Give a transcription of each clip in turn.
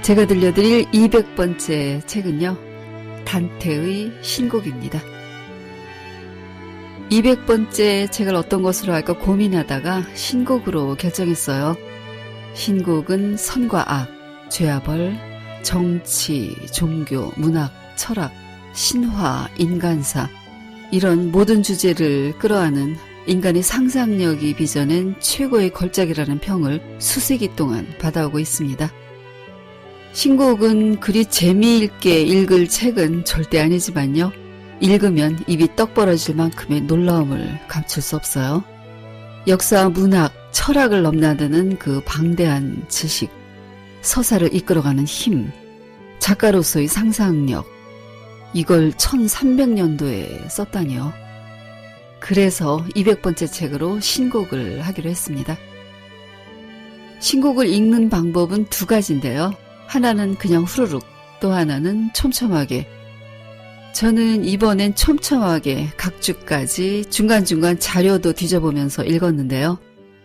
제가 들려드릴 200번째 책은요, 단테의 신곡입니다. 200번째 책을 어떤 것으로 할까 고민하다가 신곡으로 결정했어요. 신곡은 선과 악, 죄와 벌, 정치, 종교, 문학, 철학, 신화, 인간사, 이런 모든 주제를 끌어안은 인간의 상상력이 빚어낸 최고의 걸작이라는 평을 수세기 동안 받아오고 있습니다. 신곡은 그리 재미있게 읽을 책은 절대 아니지만요, 읽으면 입이 떡 벌어질 만큼의 놀라움을 감출 수 없어요. 역사, 문학, 철학을 넘나드는 그 방대한 지식, 서사를 이끌어가는 힘, 작가로서의 상상력, 이걸 1300년도에 썼다니요. 그래서 200번째 책으로 신곡을 하기로 했습니다. 신곡을 읽는 방법은 두 가지인데요. 하나는 그냥 후루룩, 또 하나는 촘촘하게. 저는 이번엔 촘촘하게 각 주까지 중간중간 자료도 뒤져보면서 읽었는데요.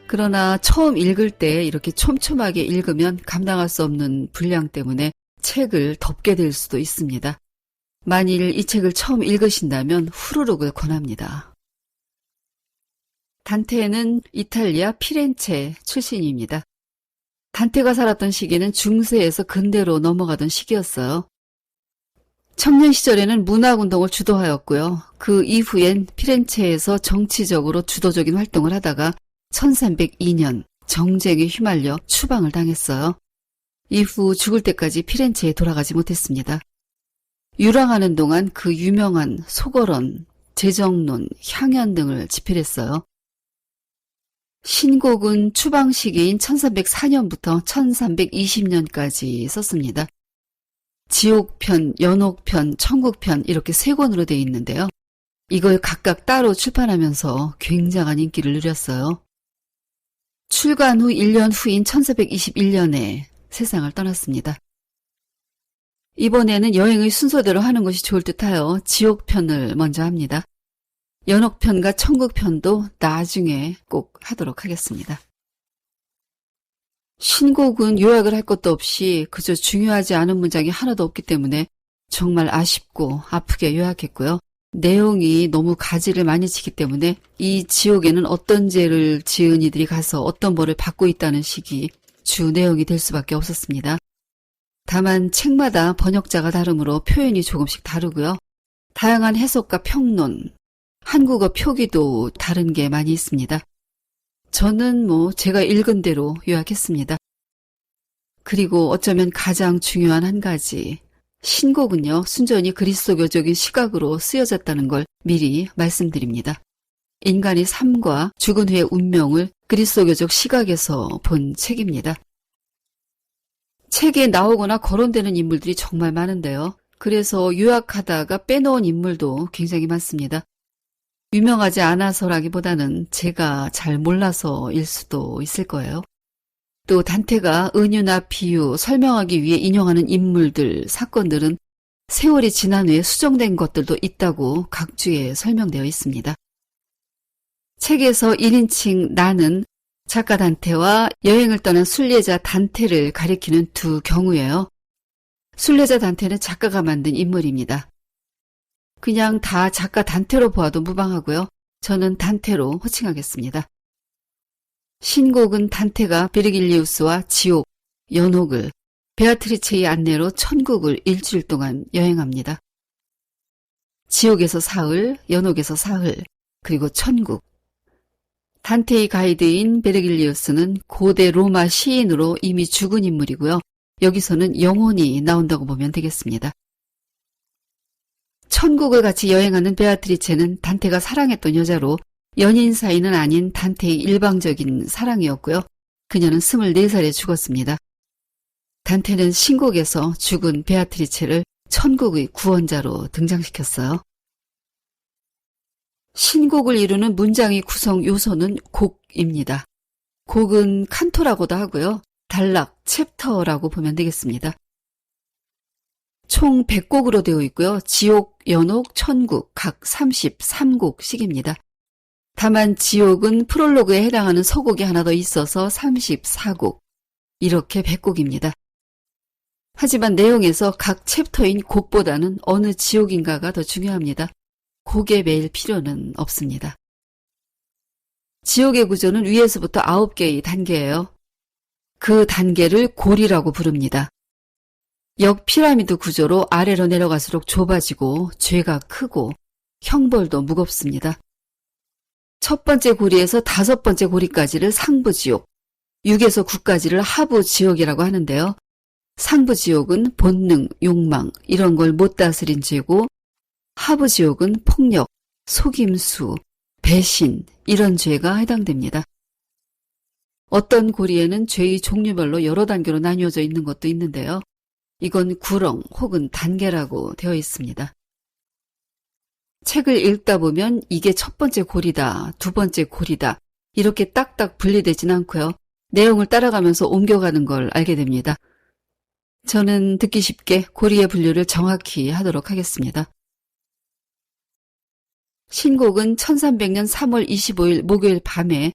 그러나 처음 읽을 때 이렇게 촘촘하게 읽으면 감당할 수 없는 분량 때문에 책을 덮게 될 수도 있습니다. 만일 이 책을 처음 읽으신다면 후루룩을 권합니다. 단테는 이탈리아 피렌체 출신입니다. 단테가 살았던 시기는 중세에서 근대로 넘어가던 시기였어요. 청년 시절에는 문학운동을 주도하였고요. 그 이후엔 피렌체에서 정치적으로 주도적인 활동을 하다가 1302년 정쟁에 휘말려 추방을 당했어요. 이후 죽을 때까지 피렌체에 돌아가지 못했습니다. 유랑하는 동안 그 유명한 소거론, 재정론, 향연 등을 집필했어요. 신곡은 추방 시기인 1304년부터 1320년까지 썼습니다. 지옥편, 연옥편, 천국편 이렇게 세 권으로 되어 있는데요. 이걸 각각 따로 출판하면서 굉장한 인기를 누렸어요. 출간 후 1년 후인 1421년에 세상을 떠났습니다. 이번에는 여행의 순서대로 하는 것이 좋을 듯하여 지옥편을 먼저 합니다. 연옥편과 천국편도 나중에 꼭 하도록 하겠습니다. 신곡은 요약을 할 것도 없이 그저 중요하지 않은 문장이 하나도 없기 때문에 정말 아쉽고 아프게 요약했고요. 내용이 너무 가지를 많이 치기 때문에 이 지옥에는 어떤 죄를 지은 이들이 가서 어떤 벌을 받고 있다는 식이 주 내용이 될 수밖에 없었습니다. 다만 책마다 번역자가 다르므로 표현이 조금씩 다르고요. 다양한 해석과 평론, 한국어 표기도 다른 게 많이 있습니다. 저는 제가 읽은 대로 요약했습니다. 그리고 어쩌면 가장 중요한 한 가지, 신곡은요, 순전히 그리스도교적인 시각으로 쓰여졌다는 걸 미리 말씀드립니다. 인간의 삶과 죽은 후의 운명을 그리스도교적 시각에서 본 책입니다. 책에 나오거나 거론되는 인물들이 정말 많은데요. 그래서 요약하다가 빼놓은 인물도 굉장히 많습니다. 유명하지 않아서라기보다는 제가 잘 몰라서일 수도 있을 거예요. 또 단테가 은유나 비유, 설명하기 위해 인용하는 인물들, 사건들은 세월이 지난 후에 수정된 것들도 있다고 각 주에 설명되어 있습니다. 책에서 1인칭 나는 작가 단테와 여행을 떠난 순례자 단테를 가리키는 두 경우예요. 순례자 단테는 작가가 만든 인물입니다. 그냥 다 작가 단테로 보아도 무방하고요. 저는 단테로 호칭하겠습니다. 신곡은 단테가 베르길리우스와 지옥, 연옥을, 베아트리체의 안내로 천국을 일주일 동안 여행합니다. 지옥에서 사흘, 연옥에서 사흘, 그리고 천국. 단테의 가이드인 베르길리우스는 고대 로마 시인으로 이미 죽은 인물이고요. 여기서는 영혼이 나온다고 보면 되겠습니다. 천국을 같이 여행하는 베아트리체는 단테가 사랑했던 여자로 연인 사이는 아닌 단테의 일방적인 사랑이었고요. 그녀는 24살에 죽었습니다. 단테는 신곡에서 죽은 베아트리체를 천국의 구원자로 등장시켰어요. 신곡을 이루는 문장의 구성 요소는 곡입니다. 곡은 칸토라고도 하고요. 단락, 챕터라고 보면 되겠습니다. 총 100곡으로 되어 있고요. 지옥, 연옥, 천국 각 33곡씩입니다. 다만 지옥은 프롤로그에 해당하는 서곡이 하나 더 있어서 34곡, 이렇게 100곡입니다. 하지만 내용에서 각 챕터인 곡보다는 어느 지옥인가가 더 중요합니다. 곡에 매일 필요는 없습니다. 지옥의 구조는 위에서부터 9개의 단계예요. 그 단계를 골이라고 부릅니다. 역피라미드 구조로 아래로 내려갈수록 좁아지고 죄가 크고 형벌도 무겁습니다. 첫 번째 고리에서 5번째 고리까지를 상부지옥, 6에서 9까지를 하부지옥이라고 하는데요. 상부지옥은 본능, 욕망 이런 걸 못 다스린 죄고, 하부지옥은 폭력, 속임수, 배신 이런 죄가 해당됩니다. 어떤 고리에는 죄의 종류별로 여러 단계로 나뉘어져 있는 것도 있는데요. 이건 구렁 혹은 단계라고 되어 있습니다. 책을 읽다 보면 이게 첫 번째 고리다, 두 번째 고리다 이렇게 딱딱 분리되진 않고요. 내용을 따라가면서 옮겨가는 걸 알게 됩니다. 저는 듣기 쉽게 고리의 분류를 정확히 하도록 하겠습니다. 신곡은 1300년 3월 25일 목요일 밤에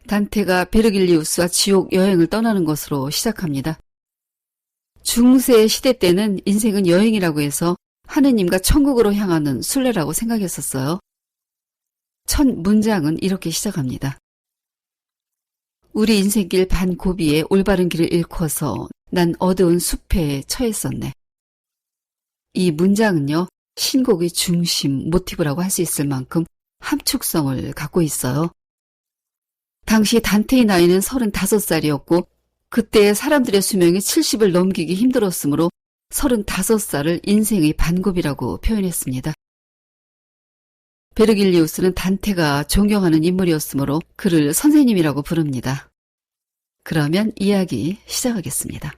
단테가 베르길리우스와 지옥 여행을 떠나는 것으로 시작합니다. 중세 시대 때는 인생은 여행이라고 해서 하느님과 천국으로 향하는 순례라고 생각했었어요. 첫 문장은 이렇게 시작합니다. 우리 인생길 반 고비에 올바른 길을 잃고서 난 어두운 숲에 처했었네. 이 문장은요, 신곡의 중심, 모티브라고 할 수 있을 만큼 함축성을 갖고 있어요. 당시 단테의 나이는 35살이었고 그때 사람들의 수명이 70을 넘기기 힘들었으므로 35살을 인생의 반곱이라고 표현했습니다. 베르길리우스는 단테가 존경하는 인물이었으므로 그를 선생님이라고 부릅니다. 그러면 이야기 시작하겠습니다.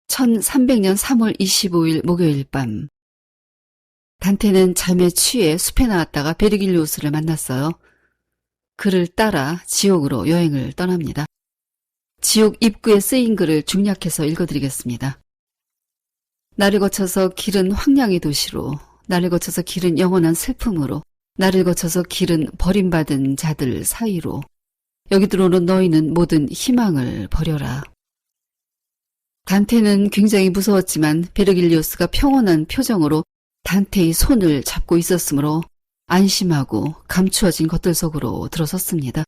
1300년 3월 25일 목요일 밤, 단테는 잠에 취해 숲에 나왔다가 베르길리우스를 만났어요. 그를 따라 지옥으로 여행을 떠납니다. 지옥 입구에 쓰인 글을 중략해서 읽어드리겠습니다. 나를 거쳐서 길은 황량의 도시로, 나를 거쳐서 길은 영원한 슬픔으로, 나를 거쳐서 길은 버림받은 자들 사이로, 여기 들어오는 너희는 모든 희망을 버려라. 단테는 굉장히 무서웠지만 베르길리우스가 평온한 표정으로 단테의 손을 잡고 있었으므로 안심하고 감추어진 것들 속으로 들어섰습니다.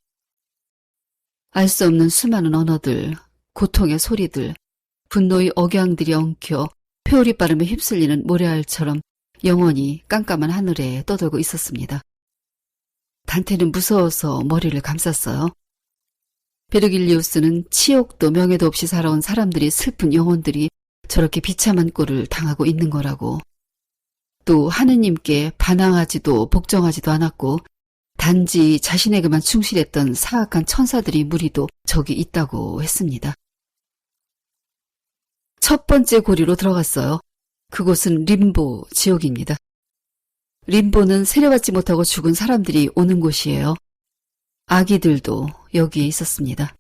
알 수 없는 수많은 언어들, 고통의 소리들, 분노의 억양들이 엉켜 회오리 바람에 휩쓸리는 모래알처럼 영원히 깜깜한 하늘에 떠돌고 있었습니다. 단테는 무서워서 머리를 감쌌어요. 베르길리우스는 치욕도 명예도 없이 살아온 사람들이 슬픈 영혼들이 저렇게 비참한 꼴을 당하고 있는 거라고, 또 하느님께 반항하지도 복종하지도 않았고 단지 자신에게만 충실했던 사악한 천사들이 무리도 저기 있다고 했습니다. 첫 번째 고리로 들어갔어요. 그곳은 림보 지옥입니다. 림보는 세례받지 못하고 죽은 사람들이 오는 곳이에요. 아기들도 여기에 있었습니다.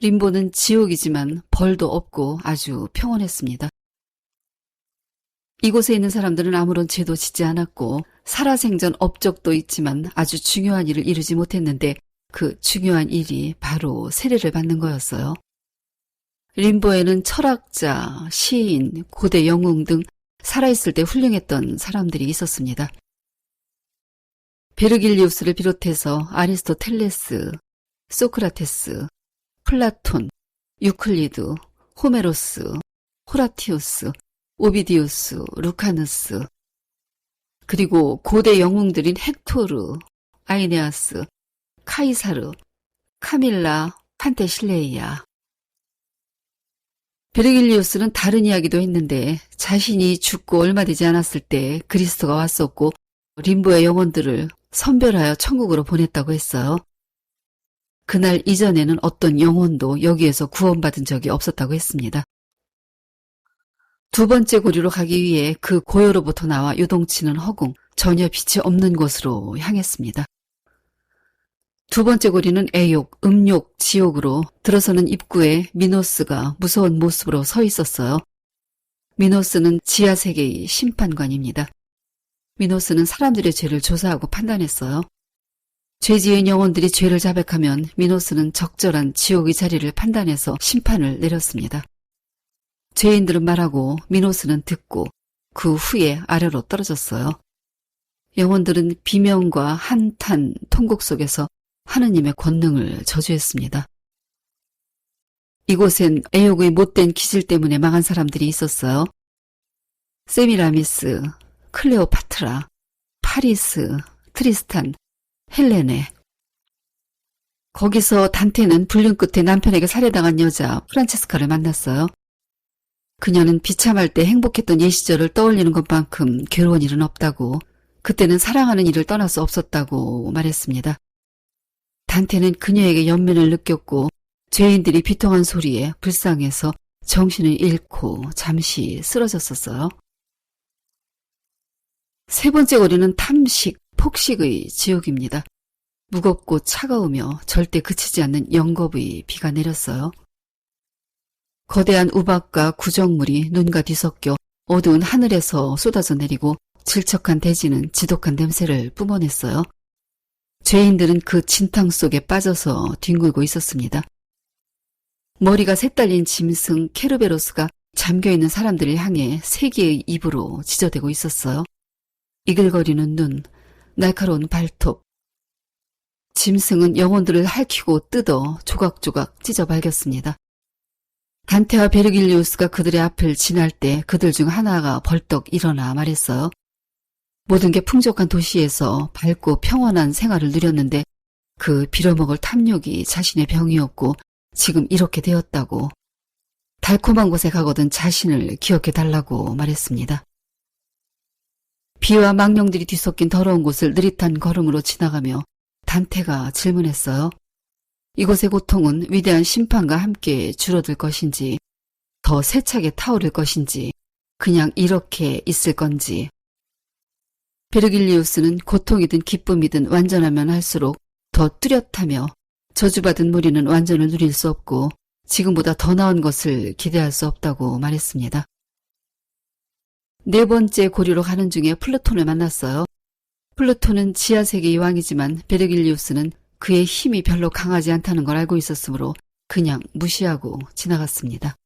림보는 지옥이지만 벌도 없고 아주 평온했습니다. 이곳에 있는 사람들은 아무런 죄도 짓지 않았고 살아생전 업적도 있지만 아주 중요한 일을 이루지 못했는데 그 중요한 일이 바로 세례를 받는 거였어요. 림보에는 철학자, 시인, 고대 영웅 등 살아있을 때 훌륭했던 사람들이 있었습니다. 베르길리우스를 비롯해서 아리스토텔레스, 소크라테스, 플라톤, 유클리드, 호메로스, 호라티우스, 오비디우스, 루카누스, 그리고 고대 영웅들인 헥토르, 아이네아스, 카이사르, 카밀라, 판테실레이아. 베르길리우스는 다른 이야기도 했는데 자신이 죽고 얼마 되지 않았을 때 그리스도가 왔었고 림보의 영혼들을 선별하여 천국으로 보냈다고 했어요. 그날 이전에는 어떤 영혼도 여기에서 구원받은 적이 없었다고 했습니다. 두 번째 고리로 가기 위해 그 고요로부터 나와 요동치는 허공, 전혀 빛이 없는 곳으로 향했습니다. 두 번째 고리는 애욕, 음욕, 지옥으로 들어서는 입구에 미노스가 무서운 모습으로 서 있었어요. 미노스는 지하세계의 심판관입니다. 미노스는 사람들의 죄를 조사하고 판단했어요. 죄 지은 영혼들이 죄를 자백하면 미노스는 적절한 지옥의 자리를 판단해서 심판을 내렸습니다. 죄인들은 말하고 미노스는 듣고 그 후에 아래로 떨어졌어요. 영혼들은 비명과 한탄, 통곡 속에서 하느님의 권능을 저주했습니다. 이곳엔 애욕의 못된 기질 때문에 망한 사람들이 있었어요. 세미라미스, 클레오파트라, 파리스, 트리스탄, 헬레네. 거기서 단테는 불륜 끝에 남편에게 살해당한 여자 프란체스카를 만났어요. 그녀는 비참할 때 행복했던 옛 시절을 떠올리는 것만큼 괴로운 일은 없다고, 그때는 사랑하는 일을 떠날 수 없었다고 말했습니다. 단테는 그녀에게 연민을 느꼈고 죄인들이 비통한 소리에 불쌍해서 정신을 잃고 잠시 쓰러졌었어요. 세 번째 고리는 탐식, 폭식의 지옥입니다. 무겁고 차가우며 절대 그치지 않는 영겁의 비가 내렸어요. 거대한 우박과 구정물이 눈과 뒤섞여 어두운 하늘에서 쏟아져 내리고 질척한 대지는 지독한 냄새를 뿜어냈어요. 죄인들은 그 진탕 속에 빠져서 뒹굴고 있었습니다. 머리가 새딸린 짐승 케르베로스가 잠겨있는 사람들을 향해 세 개의 입으로 지저대고 있었어요. 이글거리는 눈, 날카로운 발톱. 짐승은 영혼들을 핥히고 뜯어 조각조각 찢어 발겼습니다. 단테와 베르길리우스가 그들의 앞을 지날 때 그들 중 하나가 벌떡 일어나 말했어요. 모든 게 풍족한 도시에서 밝고 평온한 생활을 누렸는데 그 빌어먹을 탐욕이 자신의 병이었고 지금 이렇게 되었다고. 달콤한 곳에 가거든 자신을 기억해달라고 말했습니다. 비와 망령들이 뒤섞인 더러운 곳을 느릿한 걸음으로 지나가며 단테가 질문했어요. 이곳의 고통은 위대한 심판과 함께 줄어들 것인지, 더 세차게 타오를 것인지, 그냥 이렇게 있을 건지. 베르길리우스는 고통이든 기쁨이든 완전하면 할수록 더 뚜렷하며 저주받은 무리는 완전을 누릴 수 없고 지금보다 더 나은 것을 기대할 수 없다고 말했습니다. 네 번째 고리로 가는 중에 플루톤을 만났어요. 플루톤은 지하세계의 왕이지만 베르길리우스는 그의 힘이 별로 강하지 않다는 걸 알고 있었으므로 그냥 무시하고 지나갔습니다.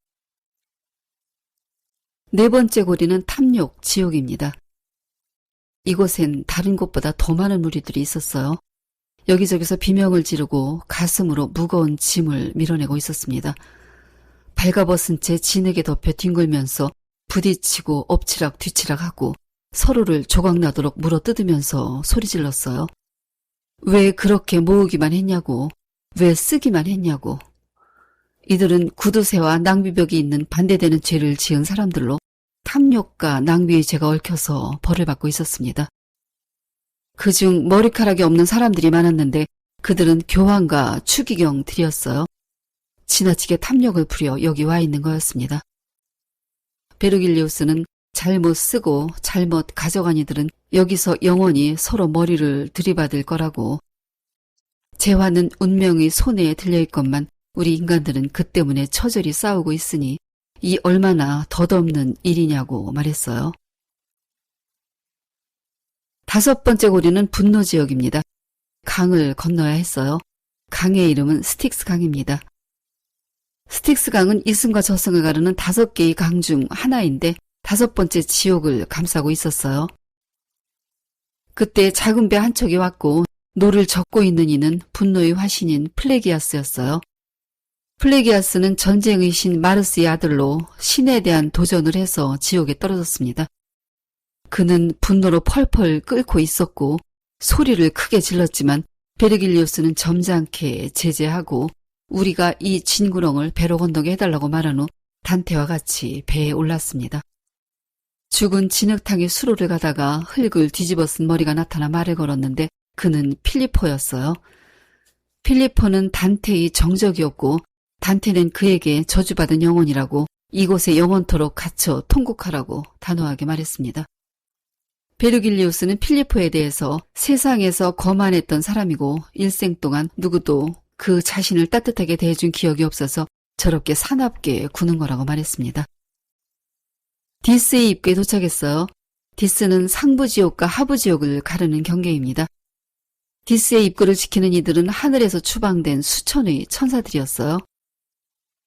네 번째 고리는 탐욕, 지옥입니다. 이곳엔 다른 곳보다 더 많은 무리들이 있었어요. 여기저기서 비명을 지르고 가슴으로 무거운 짐을 밀어내고 있었습니다. 발가벗은 채 진흙에 덮여 뒹굴면서 부딪히고 엎치락 뒤치락하고 서로를 조각나도록 물어뜯으면서 소리질렀어요. 왜 그렇게 모으기만 했냐고, 왜 쓰기만 했냐고. 이들은 구두쇠와 낭비벽이 있는 반대되는 죄를 지은 사람들로 탐욕과 낭비의 죄가 얽혀서 벌을 받고 있었습니다. 그중 머리카락이 없는 사람들이 많았는데 그들은 교황과 추기경들이었어요. 지나치게 탐욕을 부려 여기 와 있는 거였습니다. 베르길리우스는 잘못 쓰고 잘못 가져간 이들은 여기서 영원히 서로 머리를 들이받을 거라고. 재화는 운명의 손에 들려있건만 우리 인간들은 그 때문에 처절히 싸우고 있으니 이 얼마나 덧없는 일이냐고 말했어요. 다섯 번째 고리는 분노지역입니다. 강을 건너야 했어요. 강의 이름은 스틱스 강입니다. 스틱스 강은 이승과 저승을 가르는 5개의 강 중 하나인데 5번째 지옥을 감싸고 있었어요. 그때 작은 배 한 척이 왔고 노를 젓고 있는 이는 분노의 화신인 플레기아스였어요. 플레기아스는 전쟁의 신 마르스의 아들로 신에 대한 도전을 해서 지옥에 떨어졌습니다. 그는 분노로 펄펄 끓고 있었고 소리를 크게 질렀지만 베르길리우스는 점잖게 제재하고 우리가 이 진구렁을 배로 건너게 해달라고 말한 후 단테와 같이 배에 올랐습니다. 죽은 진흙탕에 수로를 가다가 흙을 뒤집어 쓴 머리가 나타나 말을 걸었는데 그는 필리포였어요. 필리포는 단테의 정적이었고 단테는 그에게 저주받은 영혼이라고 이곳에 영원토록 갇혀 통곡하라고 단호하게 말했습니다. 베르길리우스는 필리포에 대해서 세상에서 거만했던 사람이고 일생 동안 누구도 그 자신을 따뜻하게 대해준 기억이 없어서 저렇게 사납게 구는 거라고 말했습니다. 디스의 입구에 도착했어요. 디스는 상부지옥과 하부지옥을 가르는 경계입니다. 디스의 입구를 지키는 이들은 하늘에서 추방된 수천의 천사들이었어요.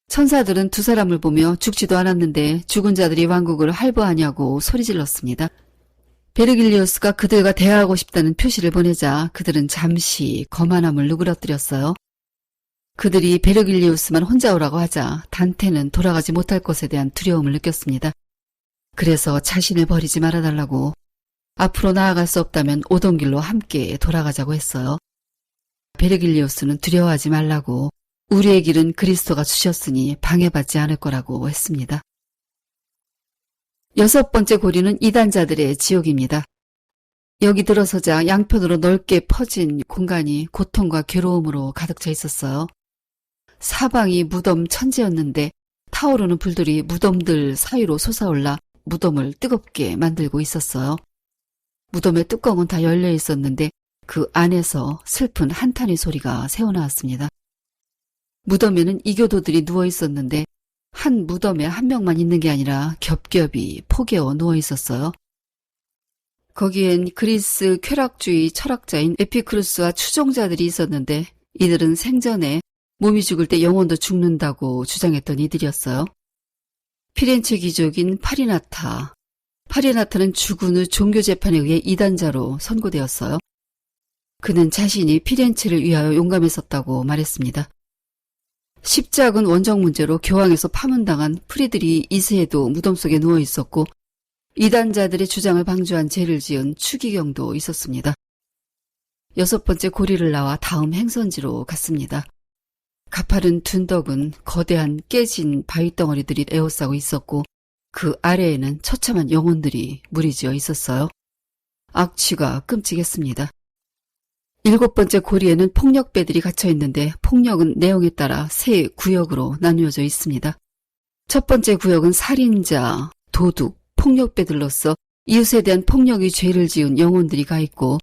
천사들은 두 사람을 보며 죽지도 않았는데 죽은 자들이 왕국을 할부하냐고 소리질렀습니다. 베르길리우스가 그들과 대화하고 싶다는 표시를 보내자 그들은 잠시 거만함을 누그러뜨렸어요. 그들이 베르길리우스만 혼자 오라고 하자 단테는 돌아가지 못할 것에 대한 두려움을 느꼈습니다. 그래서 자신을 버리지 말아달라고, 앞으로 나아갈 수 없다면 오던 길로 함께 돌아가자고 했어요. 베르길리우스는 두려워하지 말라고, 우리의 길은 그리스도가 주셨으니 방해받지 않을 거라고 했습니다. 6번째 고리는 이단자들의 지옥입니다. 여기 들어서자 양편으로 넓게 퍼진 공간이 고통과 괴로움으로 가득 차 있었어요. 사방이 무덤 천지였는데 타오르는 불들이 무덤들 사이로 솟아올라 무덤을 뜨겁게 만들고 있었어요. 무덤의 뚜껑은 다 열려 있었는데 그 안에서 슬픈 한탄의 소리가 새어나왔습니다. 무덤에는 이교도들이 누워 있었는데 한 무덤에 한 명만 있는 게 아니라 겹겹이 포개어 누워 있었어요. 거기엔 그리스 쾌락주의 철학자인 에피쿠로스와 추종자들이 있었는데 이들은 생전에 몸이 죽을 때 영혼도 죽는다고 주장했던 이들이었어요. 피렌체 귀족인 파리나타. 파리나타는 죽은 후 종교재판에 의해 이단자로 선고되었어요. 그는 자신이 피렌체를 위하여 용감했었다고 말했습니다. 십자군 원정 문제로 교황에서 파문당한 프리드리 2세도 무덤 속에 누워 있었고 이단자들의 주장을 방조한 죄를 지은 추기경도 있었습니다. 6번째 고리를 나와 다음 행선지로 갔습니다. 가파른 둔덕은 거대한 깨진 바위덩어리들이 에워싸고 있었고 그 아래에는 처참한 영혼들이 무리지어 있었어요. 악취가 끔찍했습니다. 7번째 고리에는 폭력배들이 갇혀 있는데 폭력은 내용에 따라 세 구역으로 나누어져 있습니다. 첫 번째 구역은 살인자, 도둑, 폭력배들로서 이웃에 대한 폭력의 죄를 지은 영혼들이 가 있고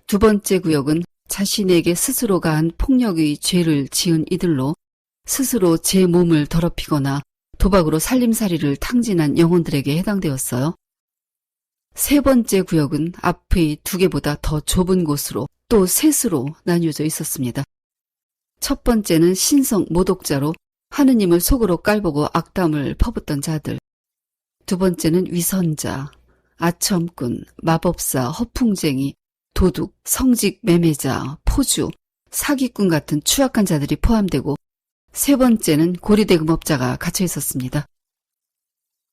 두 번째 구역은 자신에게 스스로 가한 폭력의 죄를 지은 이들로 스스로 제 몸을 더럽히거나 도박으로 살림살이를 탕진한 영혼들에게 해당되었어요. 세 번째 구역은 앞의 두 개보다 더 좁은 곳으로 또 셋으로 나뉘어져 있었습니다. 첫 번째는 신성 모독자로 하느님을 속으로 깔보고 악담을 퍼붓던 자들. 두 번째는 위선자, 아첨꾼, 마법사, 허풍쟁이, 도둑, 성직 매매자, 포주, 사기꾼 같은 추악한 자들이 포함되고 세 번째는 고리대금업자가 갇혀 있었습니다.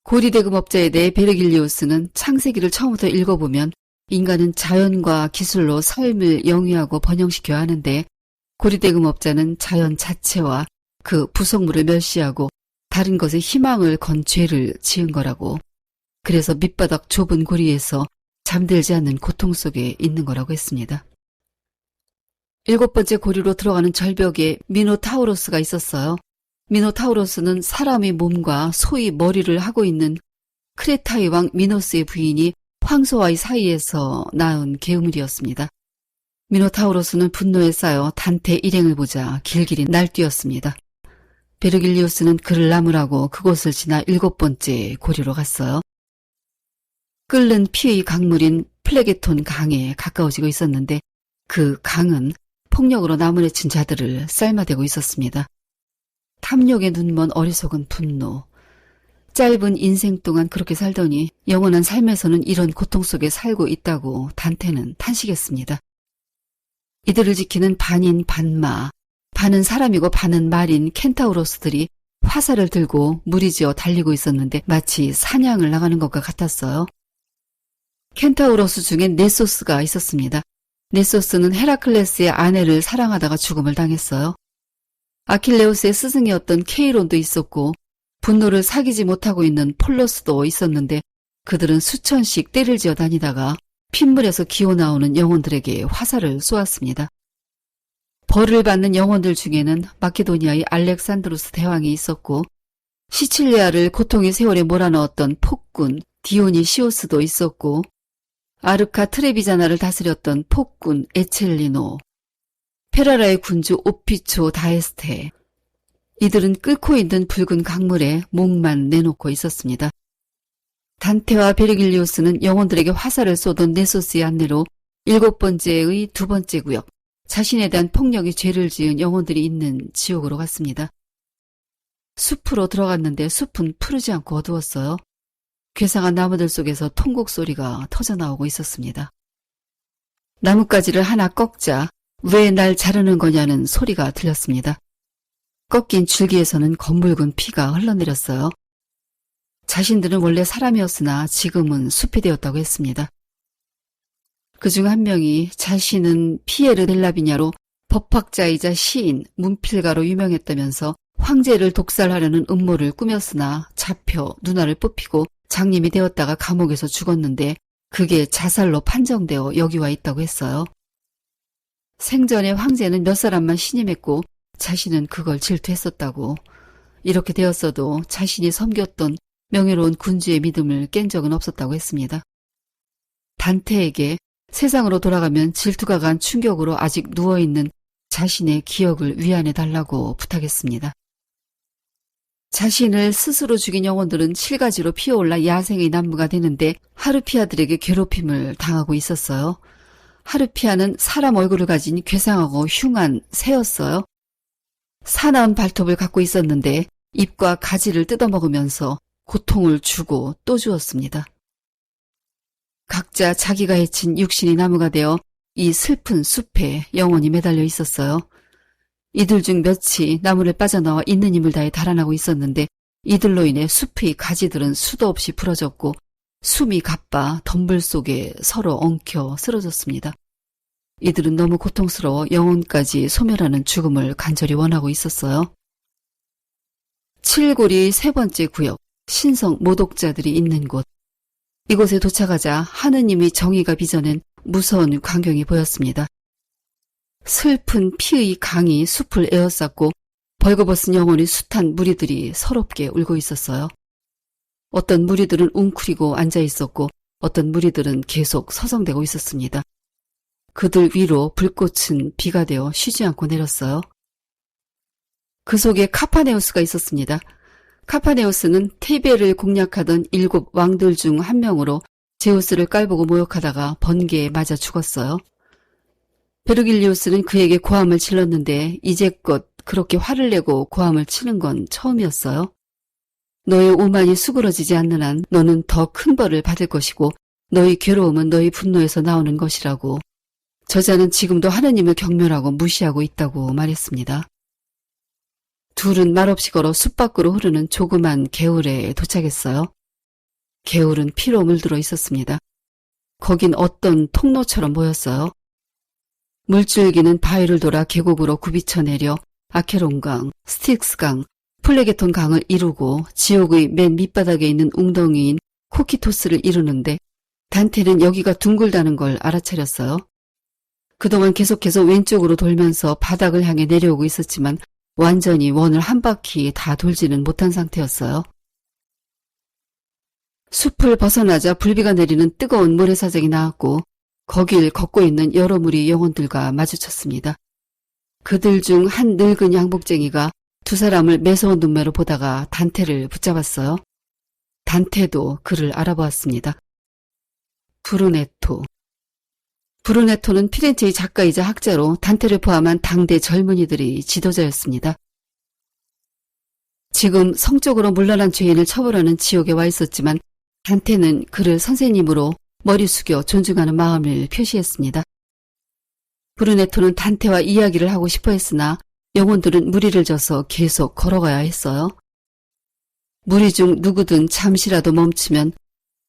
고리대금업자에 대해 베르길리우스는 창세기를 처음부터 읽어보면 인간은 자연과 기술로 삶을 영위하고 번영시켜야 하는데 고리대금업자는 자연 자체와 그 부속물을 멸시하고 다른 것에 희망을 건 죄를 지은 거라고, 그래서 밑바닥 좁은 고리에서 잠들지 않는 고통 속에 있는 거라고 했습니다. 7번째 고리로 들어가는 절벽에 미노타우로스가 있었어요. 미노타우로스는 사람의 몸과 소의 머리를 하고 있는 크레타의 왕 미노스의 부인이 황소와의 사이에서 낳은 계우물이었습니다. 미노타우로스는 분노에 쌓여 단테 일행을 보자 길길이 날뛰었습니다. 베르길리우스는 그를 나무라고 그곳을 지나 7번째 고리로 갔어요. 끓는 피의 강물인 플레게톤 강에 가까워지고 있었는데 그 강은 폭력으로 나무래친 자들을 삶아대고 있었습니다. 탐욕에 눈먼 어리석은 분노. 짧은 인생 동안 그렇게 살더니 영원한 삶에서는 이런 고통 속에 살고 있다고 단테는 탄식했습니다. 이들을 지키는 반인 반마, 반은 사람이고 반은 말인 켄타우로스들이 화살을 들고 무리지어 달리고 있었는데 마치 사냥을 나가는 것과 같았어요. 켄타우로스 중엔 네소스가 있었습니다. 네소스는 헤라클레스의 아내를 사랑하다가 죽음을 당했어요. 아킬레우스의 스승이었던 케이론도 있었고 분노를 사귀지 못하고 있는 폴로스도 있었는데 그들은 수천씩 떼를 지어 다니다가 핏물에서 기어나오는 영혼들에게 화살을 쏘았습니다. 벌을 받는 영혼들 중에는 마케도니아의 알렉산드로스 대왕이 있었고 시칠리아를 고통의 세월에 몰아넣었던 폭군 디오니시오스도 있었고 아르카 트레비자나를 다스렸던 폭군 에첼리노, 페라라의 군주 오피초 다에스테, 이들은 끓고 있는 붉은 강물에 목만 내놓고 있었습니다. 단테와 베르길리우스는 영혼들에게 화살을 쏘던 네소스의 안내로 7번째의 2번째 구역, 자신에 대한 폭력이 죄를 지은 영혼들이 있는 지옥으로 갔습니다. 숲으로 들어갔는데 숲은 푸르지 않고 어두웠어요. 괴상한 나무들 속에서 통곡 소리가 터져나오고 있었습니다. 나뭇가지를 하나 꺾자 왜 날 자르는 거냐는 소리가 들렸습니다. 꺾인 줄기에서는 검붉은 피가 흘러내렸어요. 자신들은 원래 사람이었으나 지금은 숲이 되었다고 했습니다. 그중 한 명이 자신은 피에르 델라비냐로 법학자이자 시인, 문필가로 유명했다면서 황제를 독살하려는 음모를 꾸몄으나 잡혀 눈알을 뽑히고 장님이 되었다가 감옥에서 죽었는데 그게 자살로 판정되어 여기 와 있다고 했어요. 생전에 황제는 몇 사람만 신임했고 자신은 그걸 질투했었다고. 이렇게 되었어도 자신이 섬겼던 명예로운 군주의 믿음을 깬 적은 없었다고 했습니다. 단테에게 세상으로 돌아가면 질투가 간 충격으로 아직 누워있는 자신의 기억을 위안해달라고 부탁했습니다. 자신을 스스로 죽인 영혼들은 7가지로 피어올라 야생의 난무가 되는데 하르피아들에게 괴롭힘을 당하고 있었어요. 하르피아는 사람 얼굴을 가진 괴상하고 흉한 새였어요. 사나운 발톱을 갖고 있었는데 잎과 가지를 뜯어먹으면서 고통을 주고 또 주었습니다. 각자 자기가 해친 육신이 나무가 되어 이 슬픈 숲에 영원히 매달려 있었어요. 이들 중 몇이 나무를 빠져나와 있는 힘을 다해 달아나고 있었는데 이들로 인해 숲의 가지들은 수도 없이 부러졌고 숨이 가빠 덤불 속에 서로 엉켜 쓰러졌습니다. 이들은 너무 고통스러워 영혼까지 소멸하는 죽음을 간절히 원하고 있었어요. 칠골이 3번째 구역, 신성 모독자들이 있는 곳. 이곳에 도착하자 하느님의 정의가 빚어낸 무서운 광경이 보였습니다. 슬픈 피의 강이 숲을 에워쌌고 벌거벗은 영혼의 숱한 무리들이 서럽게 울고 있었어요. 어떤 무리들은 웅크리고 앉아있었고 어떤 무리들은 계속 서성대고 있었습니다. 그들 위로 불꽃은 비가 되어 쉬지 않고 내렸어요. 그 속에 카파네우스가 있었습니다. 카파네우스는 테베를 공략하던 7 왕들 중 한 명으로 제우스를 깔보고 모욕하다가 번개에 맞아 죽었어요. 베르길리우스는 그에게 고함을 질렀는데 이제껏 그렇게 화를 내고 고함을 치는 건 처음이었어요. 너의 오만이 수그러지지 않는 한 너는 더 큰 벌을 받을 것이고 너의 괴로움은 너의 분노에서 나오는 것이라고. 저자는 지금도 하느님을 경멸하고 무시하고 있다고 말했습니다. 둘은 말없이 걸어 숲 밖으로 흐르는 조그만 개울에 도착했어요. 개울은 피로 물들어 있었습니다. 거긴 어떤 통로처럼 보였어요. 물줄기는 바위를 돌아 계곡으로 굽이쳐 내려 아케론강, 스틱스강, 플레게톤 강을 이루고 지옥의 맨 밑바닥에 있는 웅덩이인 코키토스를 이루는데 단테는 여기가 둥글다는 걸 알아차렸어요. 그동안 계속해서 왼쪽으로 돌면서 바닥을 향해 내려오고 있었지만 완전히 원을 한 바퀴 다 돌지는 못한 상태였어요. 숲을 벗어나자 불비가 내리는 뜨거운 모래사장이 나왔고 거길 걷고 있는 여러 무리 영혼들과 마주쳤습니다. 그들 중 한 늙은 양복쟁이가 두 사람을 매서운 눈매로 보다가 단테를 붙잡았어요. 단테도 그를 알아보았습니다. 브루네토. 브루네토는 피렌체의 작가이자 학자로 단테를 포함한 당대 젊은이들의 지도자였습니다. 지금 성적으로 물러난 죄인을 처벌하는 지옥에 와 있었지만 단테는 그를 선생님으로 머리 숙여 존중하는 마음을 표시했습니다. 브루네토는 단테와 이야기를 하고 싶어 했으나 영혼들은 무리를 져서 계속 걸어가야 했어요. 무리 중 누구든 잠시라도 멈추면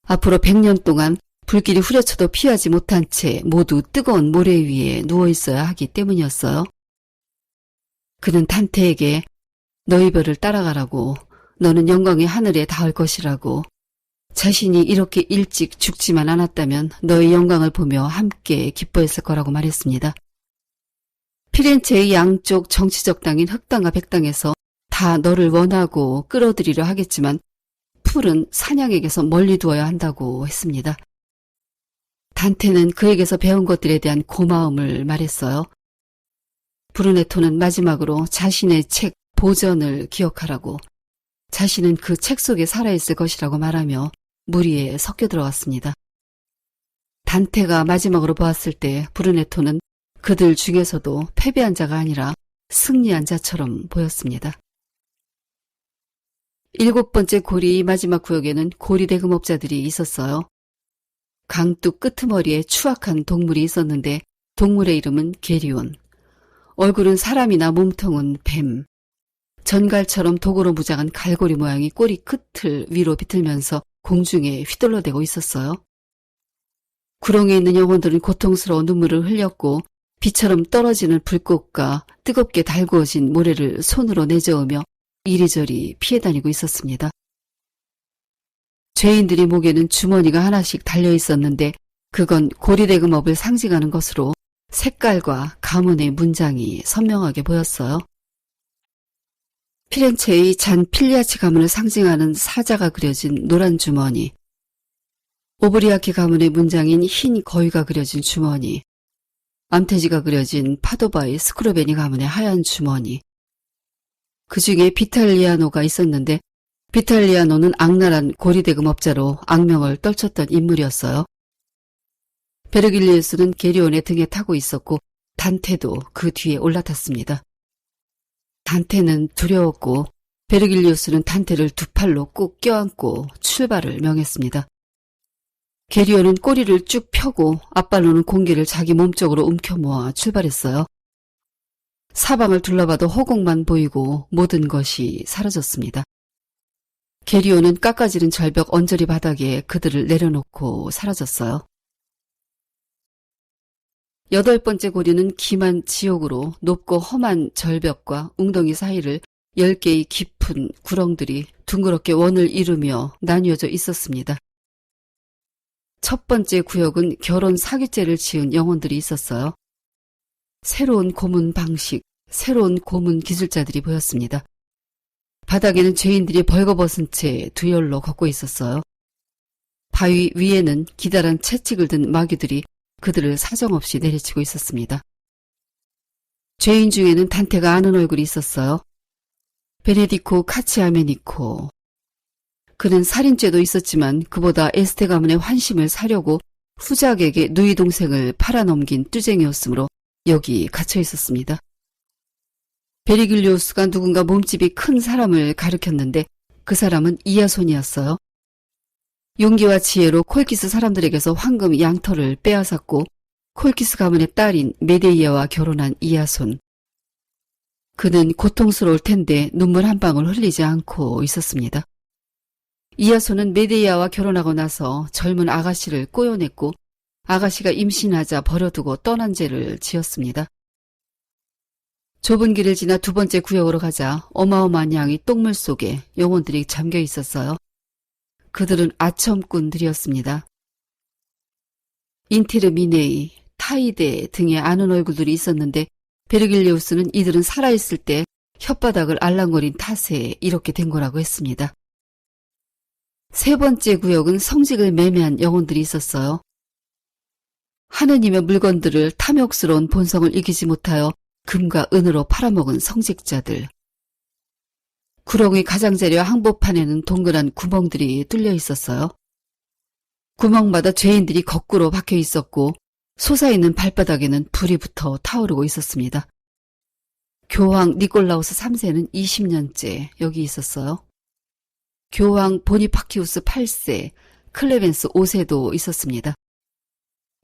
앞으로 100년 동안 불길이 후려쳐도 피하지 못한 채 모두 뜨거운 모래 위에 누워있어야 하기 때문이었어요. 그는 단테에게 너희 별을 따라가라고, 너는 영광의 하늘에 닿을 것이라고, 자신이 이렇게 일찍 죽지만 않았다면 너의 영광을 보며 함께 기뻐했을 거라고 말했습니다. 피렌체의 양쪽 정치적 당인 흑당과 백당에서 다 너를 원하고 끌어들이려 하겠지만 풀은 사냥에게서 멀리 두어야 한다고 했습니다. 단테는 그에게서 배운 것들에 대한 고마움을 말했어요. 브루네토는 마지막으로 자신의 책 보전을 기억하라고, 자신은 그 책 속에 살아있을 것이라고 말하며 무리에 섞여 들어갔습니다. 단테가 마지막으로 보았을 때 브루네토는 그들 중에서도 패배한 자가 아니라 승리한 자처럼 보였습니다. 7번째 고리 마지막 구역에는 고리 대금업자들이 있었어요. 강둑 끄트머리에 추악한 동물이 있었는데 동물의 이름은 게리온. 얼굴은 사람이나 몸통은 뱀. 전갈처럼 도구로 무장한 갈고리 모양이 꼬리 끝을 위로 비틀면서 공중에 휘둘러대고 있었어요. 구렁이에 있는 영혼들은 고통스러운 눈물을 흘렸고 비처럼 떨어지는 불꽃과 뜨겁게 달구어진 모래를 손으로 내저으며 이리저리 피해 다니고 있었습니다. 죄인들이 목에는 주머니가 하나씩 달려 있었는데 그건 고리대금업을 상징하는 것으로 색깔과 가문의 문장이 선명하게 보였어요. 피렌체의 잔 필리아치 가문을 상징하는 사자가 그려진 노란 주머니, 오브리아키 가문의 문장인 흰 거위가 그려진 주머니, 암테지가 그려진 파도바의 스크로베니 가문의 하얀 주머니, 그 중에 비탈리아노가 있었는데 비탈리아노는 악랄한 고리대금업자로 악명을 떨쳤던 인물이었어요. 베르길리우스는 게리온의 등에 타고 있었고 단테도 그 뒤에 올라탔습니다. 단테는 두려웠고 베르길리우스는 단테를 두 팔로 꼭 껴안고 출발을 명했습니다. 게리온은 꼬리를 쭉 펴고 앞발로는 공기를 자기 몸쪽으로 움켜모아 출발했어요. 사방을 둘러봐도 허공만 보이고 모든 것이 사라졌습니다. 게리온은 깎아지른 절벽 언저리 바닥에 그들을 내려놓고 사라졌어요. 8번째 고리는 기만 지옥으로 높고 험한 절벽과 웅덩이 사이를 10개의 깊은 구렁들이 둥그렇게 원을 이루며 나뉘어져 있었습니다. 첫 번째 구역은 결혼 사기죄를 지은 영혼들이 있었어요. 새로운 고문 방식, 새로운 고문 기술자들이 보였습니다. 바닥에는 죄인들이 벌거벗은 채 두열로 걷고 있었어요. 바위 위에는 기다란 채찍을 든 마귀들이 그들을 사정없이 내리치고 있었습니다. 죄인 중에는 단테가 아는 얼굴이 있었어요. 베네디코 카치아메니코. 그는 살인죄도 있었지만 그보다 에스테 가문의 환심을 사려고 후작에게 누이 동생을 팔아넘긴 뚜쟁이였으므로 여기 갇혀 있었습니다. 베리길리오스가 누군가 몸집이 큰 사람을 가리켰는데 그 사람은 이아손이었어요. 용기와 지혜로 콜키스 사람들에게서 황금 양털을 빼앗았고 콜키스 가문의 딸인 메데이아와 결혼한 이아손. 그는 고통스러울 텐데 눈물 한 방울 흘리지 않고 있었습니다. 이아손은 메데이아와 결혼하고 나서 젊은 아가씨를 꼬여냈고 아가씨가 임신하자 버려두고 떠난 죄를 지었습니다. 좁은 길을 지나 두 번째 구역으로 가자 어마어마한 양의 똥물 속에 영혼들이 잠겨 있었어요. 그들은 아첨꾼들이었습니다. 인테르미네이, 타이데 등의 아는 얼굴들이 있었는데 베르길리우스는 이들은 살아있을 때 혓바닥을 알랑거린 탓에 이렇게 된 거라고 했습니다. 세 번째 구역은 성직을 매매한 영혼들이 있었어요. 하느님의 물건들을 탐욕스러운 본성을 이기지 못하여 금과 은으로 팔아먹은 성직자들. 구렁이 가장자리와 항복판에는 동그란 구멍들이 뚫려 있었어요. 구멍마다 죄인들이 거꾸로 박혀 있었고 솟아있는 발바닥에는 불이 붙어 타오르고 있었습니다. 교황 니콜라우스 3세는 20년째 여기 있었어요. 교황 보니파키우스 8세, 클레멘스 5세도 있었습니다.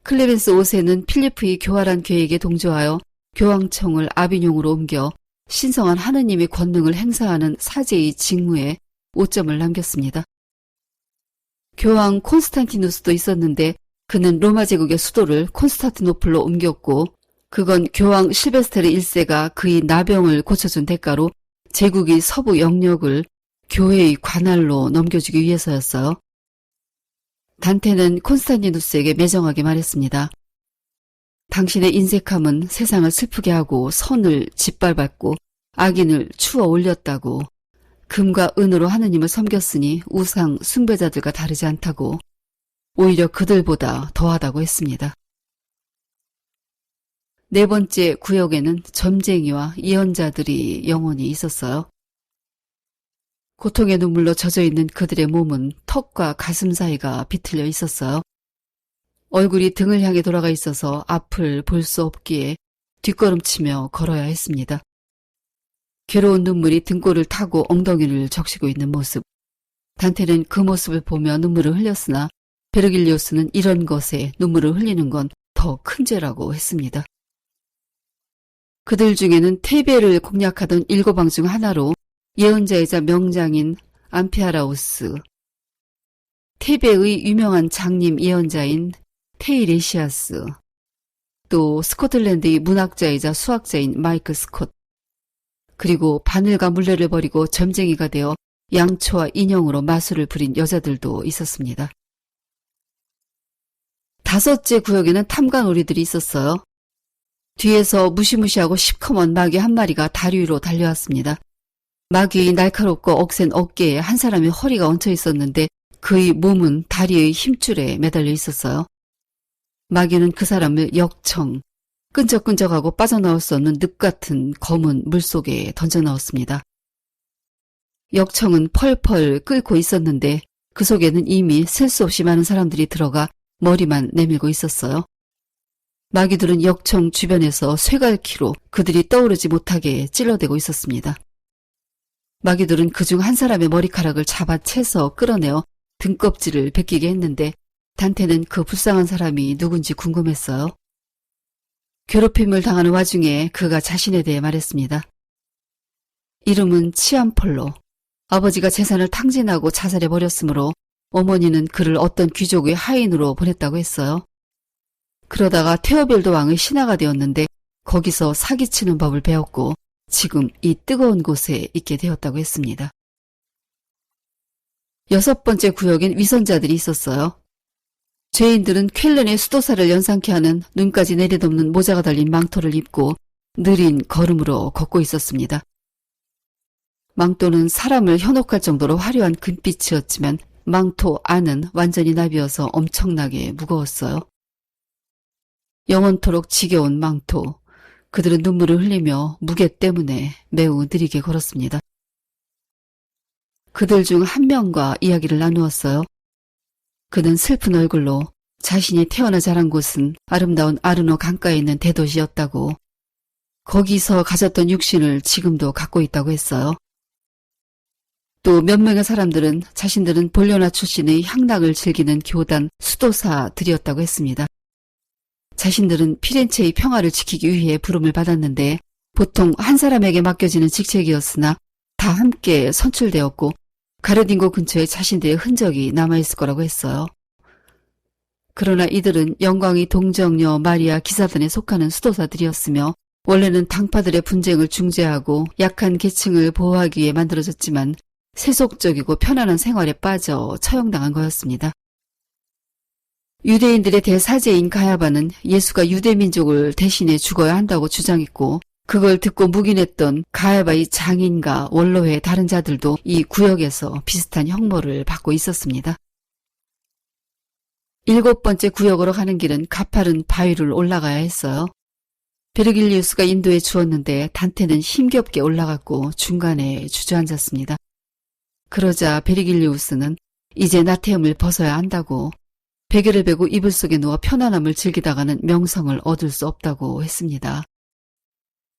클레멘스 5세는 필리프의 교활한 계획에 동조하여 교황청을 아비뇽으로 옮겨 신성한 하느님의 권능을 행사하는 사제의 직무에 오점을 남겼습니다. 교황 콘스탄티누스도 있었는데 그는 로마 제국의 수도를 콘스탄티노플로 옮겼고 그건 교황 실베스테르 1세가 그의 나병을 고쳐준 대가로 제국의 서부 영역을 교회의 관할로 넘겨주기 위해서였어요. 단테는 콘스탄티누스에게 매정하게 말했습니다. 당신의 인색함은 세상을 슬프게 하고 선을 짓밟았고 악인을 추워 올렸다고, 금과 은으로 하느님을 섬겼으니 우상 숭배자들과 다르지 않다고, 오히려 그들보다 더하다고 했습니다. 네 번째 구역에는 점쟁이와 예언자들이 영혼이 있었어요. 고통의 눈물로 젖어있는 그들의 몸은 턱과 가슴 사이가 비틀려 있었어요. 얼굴이 등을 향해 돌아가 있어서 앞을 볼 수 없기에 뒷걸음치며 걸어야 했습니다. 괴로운 눈물이 등골을 타고 엉덩이를 적시고 있는 모습. 단테는 그 모습을 보며 눈물을 흘렸으나 베르길리우스는 이런 것에 눈물을 흘리는 건 더 큰 죄라고 했습니다. 그들 중에는 테베를 공략하던 7왕 중 하나로 예언자이자 명장인 암피아라우스, 테베의 유명한 장님 예언자인 테이레시아스, 또 스코틀랜드의 문학자이자 수학자인 마이크 스콧, 그리고 바늘과 물레를 버리고 점쟁이가 되어 양초와 인형으로 마술을 부린 여자들도 있었습니다. 다섯째 구역에는 탐관오리들이 있었어요. 뒤에서 무시무시하고 시커먼 마귀 한 마리가 다리 위로 달려왔습니다. 마귀의 날카롭고 억센 어깨에 한 사람의 허리가 얹혀 있었는데 그의 몸은 다리의 힘줄에 매달려 있었어요. 마귀는 그 사람을 역청, 끈적끈적하고 빠져나올 수 없는 늪 같은 검은 물속에 던져넣었습니다. 역청은 펄펄 끓고 있었는데 그 속에는 이미 셀 수 없이 많은 사람들이 들어가 머리만 내밀고 있었어요. 마귀들은 역청 주변에서 쇠갈키로 그들이 떠오르지 못하게 찔러대고 있었습니다. 마귀들은 그중 한 사람의 머리카락을 잡아채서 끌어내어 등껍질을 벗기게 했는데 단테는 그 불쌍한 사람이 누군지 궁금했어요. 괴롭힘을 당하는 와중에 그가 자신에 대해 말했습니다. 이름은 치암폴로. 아버지가 재산을 탕진하고 자살해버렸으므로 어머니는 그를 어떤 귀족의 하인으로 보냈다고 했어요. 그러다가 테오빌드 왕의 신하가 되었는데 거기서 사기치는 법을 배웠고 지금 이 뜨거운 곳에 있게 되었다고 했습니다. 여섯 번째 구역엔 위선자들이 있었어요. 죄인들은 쾰른의 수도사를 연상케 하는 눈까지 내려덮는 모자가 달린 망토를 입고 느린 걸음으로 걷고 있었습니다. 망토는 사람을 현혹할 정도로 화려한 금빛이었지만 망토 안은 완전히 나비어서 엄청나게 무거웠어요. 영원토록 지겨운 망토. 그들은 눈물을 흘리며 무게 때문에 매우 느리게 걸었습니다. 그들 중 한 명과 이야기를 나누었어요. 그는 슬픈 얼굴로 자신이 태어나 자란 곳은 아름다운 아르노 강가에 있는 대도시였다고, 거기서 가졌던 육신을 지금도 갖고 있다고 했어요. 또 몇 명의 사람들은 자신들은 볼로나 출신의 향락을 즐기는 교단 수도사들이었다고 했습니다. 자신들은 피렌체의 평화를 지키기 위해 부름을 받았는데 보통 한 사람에게 맡겨지는 직책이었으나 다 함께 선출되었고 가르딘고 근처에 자신들의 흔적이 남아있을 거라고 했어요. 그러나 이들은 영광의 동정녀 마리아 기사단에 속하는 수도사들이었으며 원래는 당파들의 분쟁을 중재하고 약한 계층을 보호하기 위해 만들어졌지만 세속적이고 편안한 생활에 빠져 처형당한 거였습니다. 유대인들의 대사제인 가야바는 예수가 유대민족을 대신해 죽어야 한다고 주장했고 그걸 듣고 묵인했던 가야바의 장인과 원로회 다른 자들도 이 구역에서 비슷한 형벌을 받고 있었습니다. 일곱 번째 구역으로 가는 길은 가파른 바위를 올라가야 했어요. 베르길리우스가 인도해 주었는데 단테는 힘겹게 올라갔고 중간에 주저앉았습니다. 그러자 베르길리우스는 이제 나태함을 벗어야 한다고, 베개를 베고 이불 속에 누워 편안함을 즐기다가는 명성을 얻을 수 없다고 했습니다.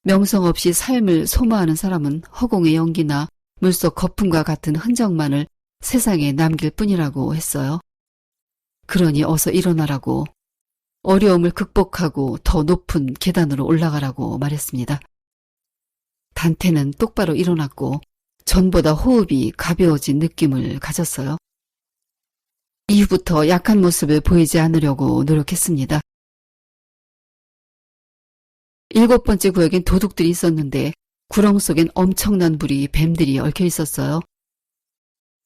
명성 없이 삶을 소모하는 사람은 허공의 연기나 물속 거품과 같은 흔적만을 세상에 남길 뿐이라고 했어요. 그러니 어서 일어나라고, 어려움을 극복하고 더 높은 계단으로 올라가라고 말했습니다. 단테는 똑바로 일어났고 전보다 호흡이 가벼워진 느낌을 가졌어요. 이후부터 약한 모습을 보이지 않으려고 노력했습니다. 일곱 번째 구역엔 도둑들이 있었는데 구렁 속엔 엄청난 불이 뱀들이 얽혀 있었어요.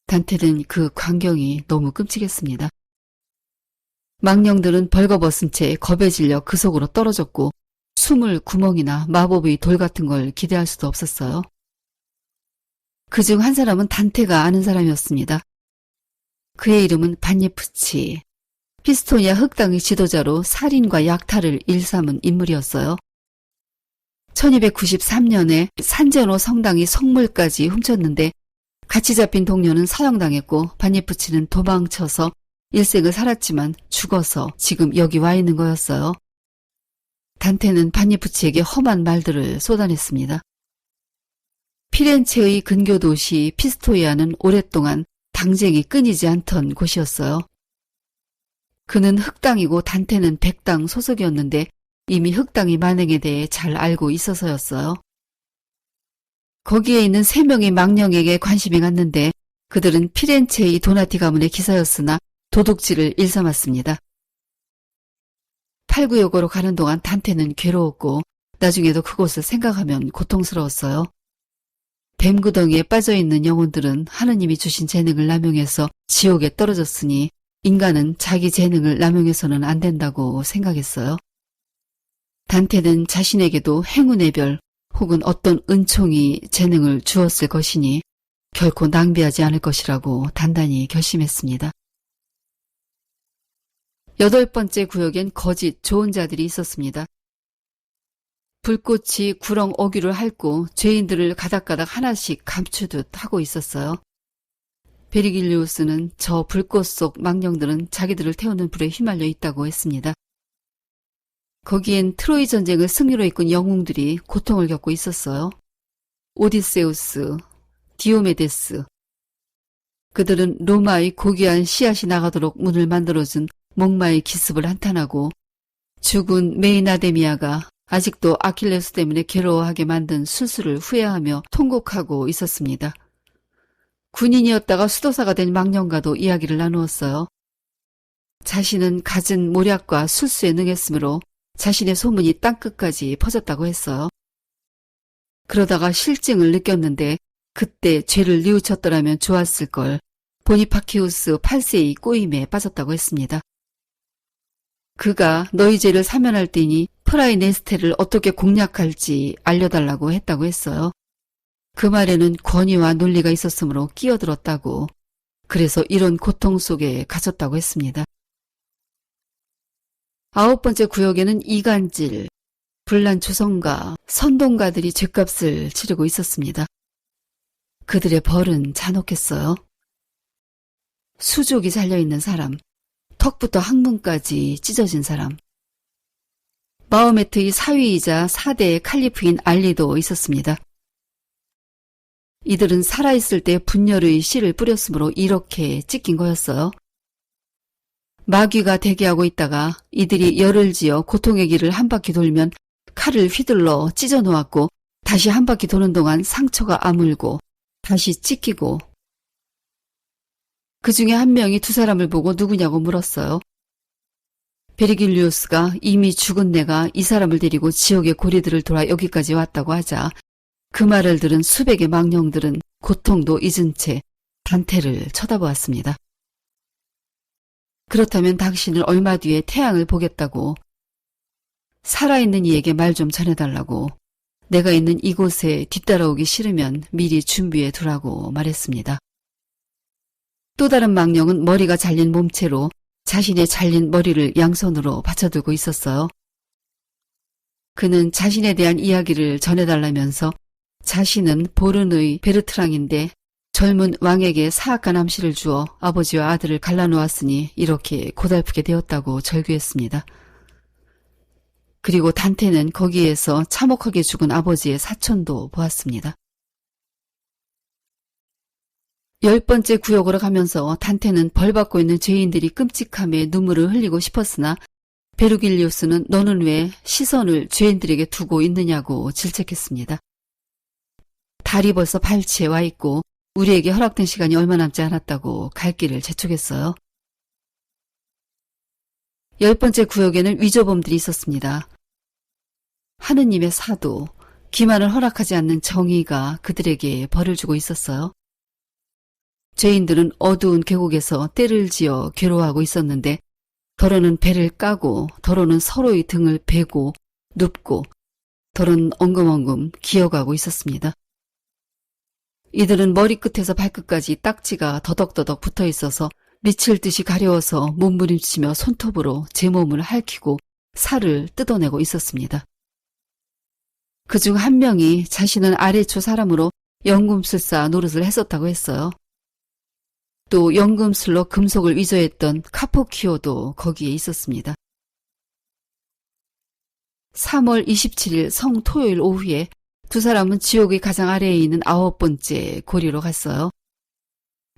단테는 그 광경이 너무 끔찍했습니다. 망령들은 벌거벗은 채 겁에 질려 그 속으로 떨어졌고 숨을 구멍이나 마법의 돌 같은 걸 기대할 수도 없었어요. 그중 한 사람은 단테가 아는 사람이었습니다. 그의 이름은 반예프치. 피스토니아 흑당의 지도자로 살인과 약탈을 일삼은 인물이었어요. 1293년에 산제노 성당이 성물까지 훔쳤는데 같이 잡힌 동료는 사형당했고 반니푸치는 도망쳐서 일생을 살았지만 죽어서 지금 여기 와 있는 거였어요. 단테는 반니푸치에게 험한 말들을 쏟아냈습니다. 피렌체의 근교 도시 피스토이아는 오랫동안 당쟁이 끊이지 않던 곳이었어요. 그는 흑당이고 단테는 백당 소속이었는데 이미 흑당의 만행에 대해 잘 알고 있어서였어요. 거기에 있는 3명의 망령에게 관심이 갔는데 그들은 피렌체의 도나티 가문의 기사였으나 도둑질을 일삼았습니다. 팔구역으로 가는 동안 단테는 괴로웠고 나중에도 그곳을 생각하면 고통스러웠어요. 뱀구덩이에 빠져있는 영혼들은 하느님이 주신 재능을 남용해서 지옥에 떨어졌으니 인간은 자기 재능을 남용해서는 안 된다고 생각했어요. 단테는 자신에게도 행운의 별 혹은 어떤 은총이 재능을 주었을 것이니 결코 낭비하지 않을 것이라고 단단히 결심했습니다. 8번째 구역엔 거짓 좋은 자들이 있었습니다. 불꽃이 구렁 어귀를 핥고 죄인들을 가닥가닥 하나씩 감추듯 하고 있었어요. 베리길리우스는 저 불꽃 속 망령들은 자기들을 태우는 불에 휘말려 있다고 했습니다. 거기엔 트로이 전쟁을 승리로 이끈 영웅들이 고통을 겪고 있었어요. 오디세우스, 디오메데스. 그들은 로마의 고귀한 씨앗이 나가도록 문을 만들어준 목마의 기습을 한탄하고 죽은 메이나데미아가 아직도 아킬레스 때문에 괴로워하게 만든 술수를 후회하며 통곡하고 있었습니다. 군인이었다가 수도사가 된 망령과도 이야기를 나누었어요. 자신은 갖은 모략과 술수에 능했으므로 자신의 소문이 땅끝까지 퍼졌다고 했어요. 그러다가 실증을 느꼈는데 그때 죄를 뉘우쳤더라면 좋았을 걸 보니파키우스 8세의 꼬임에 빠졌다고 했습니다. 그가 너희 죄를 사면할 때니 프라이네스테를 어떻게 공략할지 알려달라고 했다고 했어요. 그 말에는 권위와 논리가 있었으므로 끼어들었다고, 그래서 이런 고통 속에 갇혔다고 했습니다. 9번째 구역에는 이간질, 불난 조성가, 선동가들이 죗값을 치르고 있었습니다. 그들의 벌은 잔혹했어요. 수족이 잘려있는 사람, 턱부터 항문까지 찢어진 사람. 마호메트의 사위이자 4대 칼리프인 알리도 있었습니다. 이들은 살아있을 때 분열의 씨를 뿌렸으므로 이렇게 찢긴 거였어요. 마귀가 대기하고 있다가 이들이 열을 지어 고통의 길을 한 바퀴 돌면 칼을 휘둘러 찢어 놓았고 다시 한 바퀴 도는 동안 상처가 아물고 다시 찢기고. 그 중에 한 명이 두 사람을 보고 누구냐고 물었어요. 베리길리우스가 이미 죽은 내가 이 사람을 데리고 지옥의 고리들을 돌아 여기까지 왔다고 하자 그 말을 들은 수백의 망령들은 고통도 잊은 채 단테를 쳐다보았습니다. 그렇다면 당신은 얼마 뒤에 태양을 보겠다고, 살아있는 이에게 말 좀 전해달라고, 내가 있는 이곳에 뒤따라오기 싫으면 미리 준비해 두라고 말했습니다. 또 다른 망령은 머리가 잘린 몸체로 자신의 잘린 머리를 양손으로 받쳐들고 있었어요. 그는 자신에 대한 이야기를 전해달라면서 자신은 보른의 베르트랑인데 젊은 왕에게 사악한 암시를 주어 아버지와 아들을 갈라놓았으니 이렇게 고달프게 되었다고 절규했습니다. 그리고 단테는 거기에서 참혹하게 죽은 아버지의 사촌도 보았습니다. 10번째 구역으로 가면서 단테는 벌받고 있는 죄인들이 끔찍함에 눈물을 흘리고 싶었으나 베르길리우스는 너는 왜 시선을 죄인들에게 두고 있느냐고 질책했습니다. 달이 벌써 발치에 와 있고 우리에게 허락된 시간이 얼마 남지 않았다고 갈 길을 재촉했어요. 10번째 구역에는 위조범들이 있었습니다. 하느님의 사도, 기만을 허락하지 않는 정의가 그들에게 벌을 주고 있었어요. 죄인들은 어두운 계곡에서 떼를 지어 괴로워하고 있었는데 더러는 배를 까고 더러는 서로의 등을 베고 눕고 더러는 엉금엉금 기어가고 있었습니다. 이들은 머리끝에서 발끝까지 딱지가 더덕더덕 붙어 있어서 미칠 듯이 가려워서 몸부림치며 손톱으로 제 몸을 핥히고 살을 뜯어내고 있었습니다. 그중 한 명이 자신은 아래초 사람으로 연금술사 노릇을 했었다고 했어요. 또 연금술로 금속을 위조했던 카포키오도 거기에 있었습니다. 3월 27일 성토요일 오후에 두 사람은 지옥의 가장 아래에 있는 9번째 고리로 갔어요.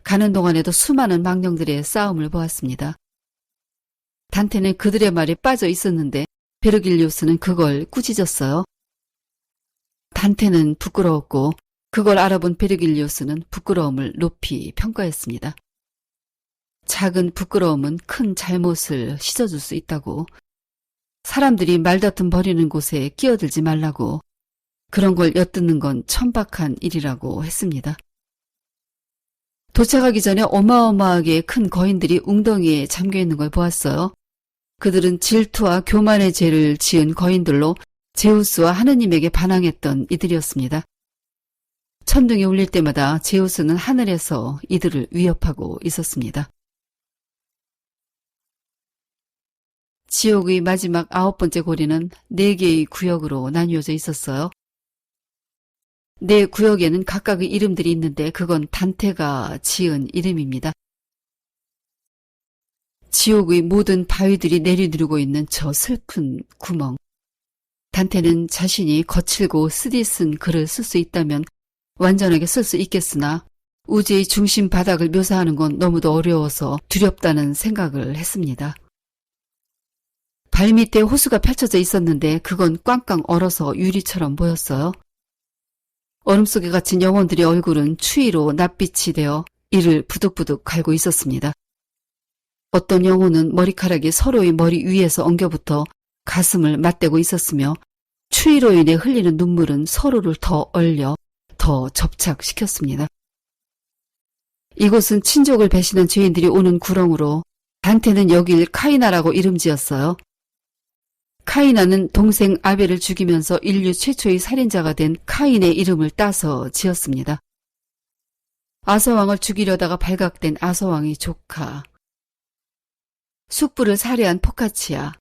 가는 동안에도 수많은 망령들의 싸움을 보았습니다. 단테는 그들의 말에 빠져 있었는데 베르길리우스는 그걸 꾸짖었어요. 단테는 부끄러웠고 그걸 알아본 베르길리우스는 부끄러움을 높이 평가했습니다. 작은 부끄러움은 큰 잘못을 씻어줄 수 있다고, 사람들이 말다툼 벌이는 곳에 끼어들지 말라고, 그런 걸 엿듣는 건 천박한 일이라고 했습니다. 도착하기 전에 어마어마하게 큰 거인들이 웅덩이에 잠겨있는 걸 보았어요. 그들은 질투와 교만의 죄를 지은 거인들로 제우스와 하느님에게 반항했던 이들이었습니다. 천둥이 울릴 때마다 제우스는 하늘에서 이들을 위협하고 있었습니다. 지옥의 마지막 9번째 고리는 4개의 구역으로 나뉘어져 있었어요. 4구역에는 각각의 이름들이 있는데 그건 단테가 지은 이름입니다. 지옥의 모든 바위들이 내리누르고 있는 저 슬픈 구멍. 단테는 자신이 거칠고 쓰디쓴 글을 쓸 수 있다면 완전하게 쓸 수 있겠으나 우주의 중심 바닥을 묘사하는 건 너무도 어려워서 두렵다는 생각을 했습니다. 발밑에 호수가 펼쳐져 있었는데 그건 꽝꽝 얼어서 유리처럼 보였어요. 얼음 속에 갇힌 영혼들의 얼굴은 추위로 낯빛이 되어 이를 부득부득 갈고 있었습니다. 어떤 영혼은 머리카락이 서로의 머리 위에서 엉겨붙어 가슴을 맞대고 있었으며 추위로 인해 흘리는 눈물은 서로를 더 얼려 더 접착시켰습니다. 이곳은 친족을 배신한 죄인들이 오는 구렁으로 단테는 여길 카이나라고 이름 지었어요. 카이나는 동생 아벨을 죽이면서 인류 최초의 살인자가 된 카인의 이름을 따서 지었습니다. 아서왕을 죽이려다가 발각된 아서왕의 조카, 숙부를 살해한 포카치아,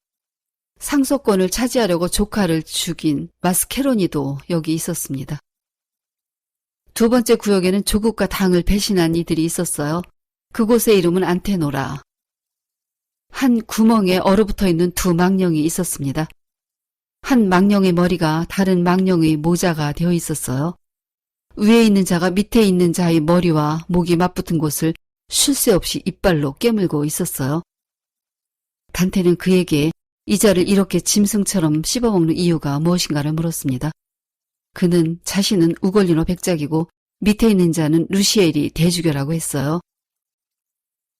상속권을 차지하려고 조카를 죽인 마스케로니도 여기 있었습니다. 두 번째 구역에는 조국과 당을 배신한 이들이 있었어요. 그곳의 이름은 안테노라. 한 구멍에 얼어붙어 있는 두 망령이 있었습니다. 한 망령의 머리가 다른 망령의 모자가 되어 있었어요. 위에 있는 자가 밑에 있는 자의 머리와 목이 맞붙은 곳을 쉴 새 없이 이빨로 깨물고 있었어요. 단테는 그에게 이 자를 이렇게 짐승처럼 씹어먹는 이유가 무엇인가를 물었습니다. 그는 자신은 우걸리노 백작이고 밑에 있는 자는 루시엘이 대주교라고 했어요.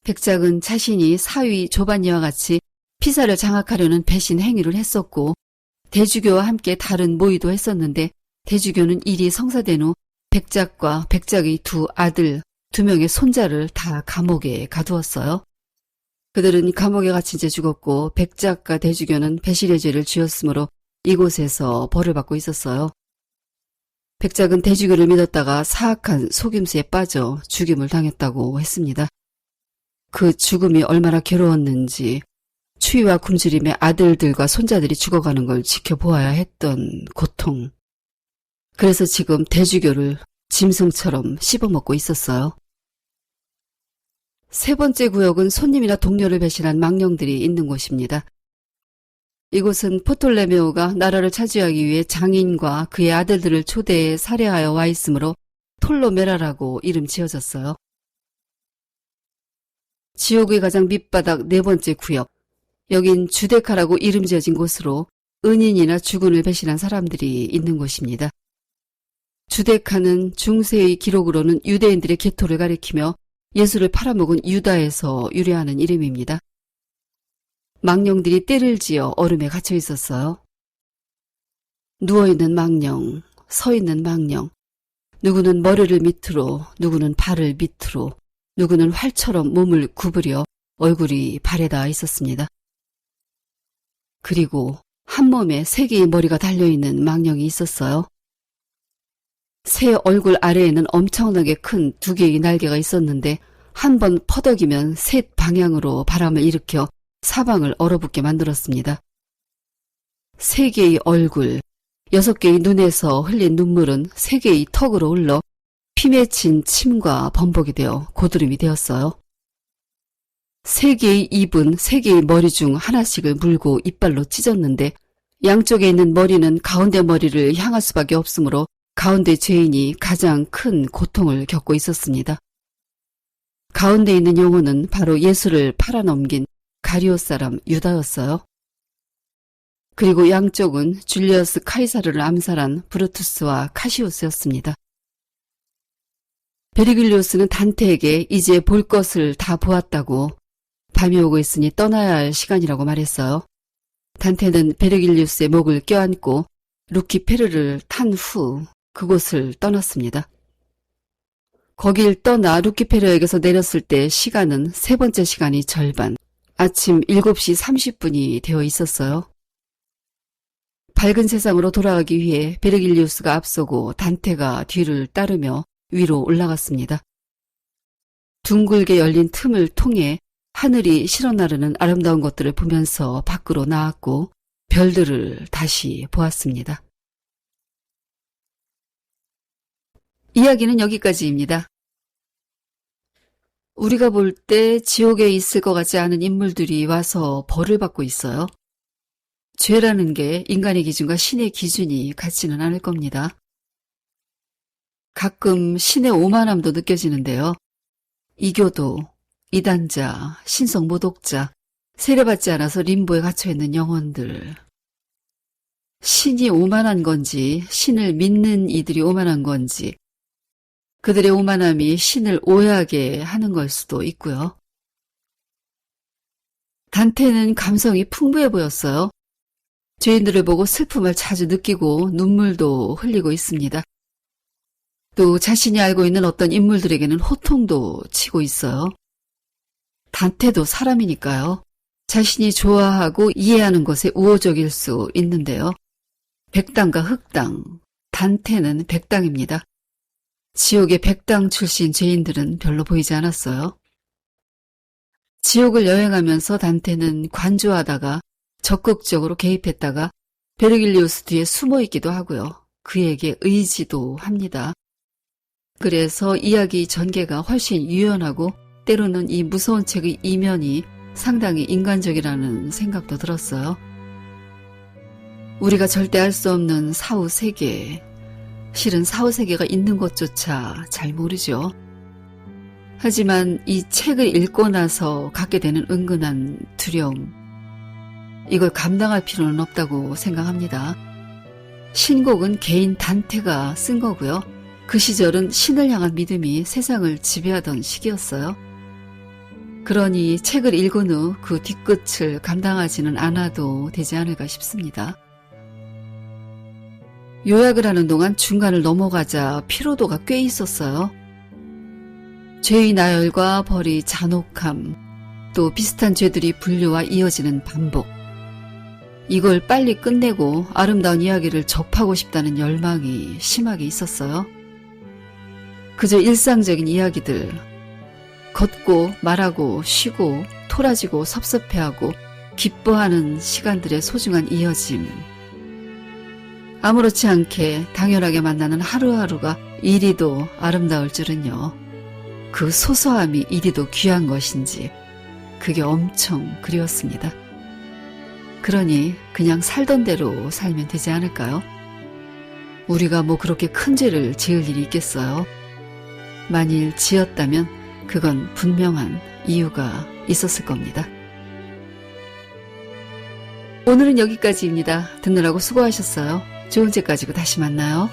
백작은 자신이 사위 조반니와 같이 피사를 장악하려는 배신 행위를 했었고 대주교와 함께 다른 모의도 했었는데 대주교는 일이 성사된 후 백작과 백작의 두 아들, 2명의 손자를 다 감옥에 가두었어요. 그들은 감옥에 갇힌 채 죽었고 백작과 대주교는 배신의 죄를 지었으므로 이곳에서 벌을 받고 있었어요. 백작은 대주교를 믿었다가 사악한 속임수에 빠져 죽임을 당했다고 했습니다. 그 죽음이 얼마나 괴로웠는지 추위와 굶주림에 아들들과 손자들이 죽어가는 걸 지켜보아야 했던 고통. 그래서 지금 대주교를 짐승처럼 씹어먹고 있었어요. 세 번째 구역은 손님이나 동료를 배신한 망령들이 있는 곳입니다. 이곳은 포톨레메오가 나라를 차지하기 위해 장인과 그의 아들들을 초대해 살해하여 와 있으므로 톨로메라라고 이름 지어졌어요. 지옥의 가장 밑바닥 4번째 구역. 여긴 주데카라고 이름 지어진 곳으로 은인이나 주군을 배신한 사람들이 있는 곳입니다. 주데카는 중세의 기록으로는 유대인들의 계토를 가리키며 예수를 팔아먹은 유다에서 유래하는 이름입니다. 망령들이 떼를 지어 얼음에 갇혀 있었어요. 누워있는 망령, 서있는 망령, 누구는 머리를 밑으로, 누구는 발을 밑으로, 누구는 활처럼 몸을 구부려 얼굴이 발에 닿아 있었습니다. 그리고 한 몸에 3개의 머리가 달려있는 망령이 있었어요. 새 얼굴 아래에는 엄청나게 큰 2개의 날개가 있었는데 한 번 퍼덕이면 셋 방향으로 바람을 일으켜 사방을 얼어붙게 만들었습니다. 3개의 얼굴, 6개의 눈에서 흘린 눈물은 3개의 턱으로 흘러 피 맺힌 침과 범벅이 되어 고드름이 되었어요. 3개의 입은 3개의 머리 중 하나씩을 물고 이빨로 찢었는데 양쪽에 있는 머리는 가운데 머리를 향할 수밖에 없으므로 가운데 죄인이 가장 큰 고통을 겪고 있었습니다. 가운데 있는 영혼은 바로 예수를 팔아넘긴 가리오 사람 유다였어요. 그리고 양쪽은 줄리어스 카이사르를 암살한 브루투스와 카시우스였습니다. 베르길리우스는 단테에게 이제 볼 것을 다 보았다고 밤이 오고 있으니 떠나야 할 시간이라고 말했어요. 단테는 베르길리우스의 목을 껴안고 루키페르를 탄 후 그곳을 떠났습니다. 거길 떠나 루키페르에게서 내렸을 때 시간은 3번째 시간이 절반, 아침 7시 30분이 되어 있었어요. 밝은 세상으로 돌아가기 위해 베르길리우스가 앞서고 단테가 뒤를 따르며 위로 올라갔습니다. 둥글게 열린 틈을 통해 하늘이 실어나르는 아름다운 것들을 보면서 밖으로 나왔고 별들을 다시 보았습니다. 이야기는 여기까지입니다. 우리가 볼 때 지옥에 있을 것 같지 않은 인물들이 와서 벌을 받고 있어요. 죄라는 게 인간의 기준과 신의 기준이 같지는 않을 겁니다. 가끔 신의 오만함도 느껴지는데요. 이교도, 이단자, 신성 모독자, 세례받지 않아서 림보에 갇혀있는 영혼들. 신이 오만한 건지, 신을 믿는 이들이 오만한 건지, 그들의 오만함이 신을 오해하게 하는 걸 수도 있고요. 단테는 감성이 풍부해 보였어요. 죄인들을 보고 슬픔을 자주 느끼고 눈물도 흘리고 있습니다. 또 자신이 알고 있는 어떤 인물들에게는 호통도 치고 있어요. 단테도 사람이니까요. 자신이 좋아하고 이해하는 것에 우호적일 수 있는데요. 백당과 흑당, 단테는 백당입니다. 지옥의 백당 출신 죄인들은 별로 보이지 않았어요. 지옥을 여행하면서 단테는 관조하다가 적극적으로 개입했다가 베르길리우스 뒤에 숨어있기도 하고요. 그에게 의지도 합니다. 그래서 이야기 전개가 훨씬 유연하고 때로는 이 무서운 책의 이면이 상당히 인간적이라는 생각도 들었어요. 우리가 절대 알 수 없는 사후세계, 실은 사후세계가 있는 것조차 잘 모르죠. 하지만 이 책을 읽고 나서 갖게 되는 은근한 두려움, 이걸 감당할 필요는 없다고 생각합니다. 신곡은 개인 단테가 쓴 거고요. 그 시절은 신을 향한 믿음이 세상을 지배하던 시기였어요. 그러니 책을 읽은 후 그 뒤끝을 감당하지는 않아도 되지 않을까 싶습니다. 요약을 하는 동안 중간을 넘어가자 피로도가 꽤 있었어요. 죄의 나열과 벌의 잔혹함, 또 비슷한 죄들이 분류와 이어지는 반복. 이걸 빨리 끝내고 아름다운 이야기를 접하고 싶다는 열망이 심하게 있었어요. 그저 일상적인 이야기들, 걷고 말하고 쉬고 토라지고 섭섭해하고 기뻐하는 시간들의 소중한 이어짐. 아무렇지 않게 당연하게 만나는 하루하루가 이리도 아름다울 줄은요. 그 소소함이 이리도 귀한 것인지 그게 엄청 그리웠습니다. 그러니 그냥 살던 대로 살면 되지 않을까요? 우리가 뭐 그렇게 큰 죄를 지을 일이 있겠어요? 만일 지었다면 그건 분명한 이유가 있었을 겁니다. 오늘은 여기까지입니다. 듣느라고 수고하셨어요. 좋은 책 가지고 다시 만나요.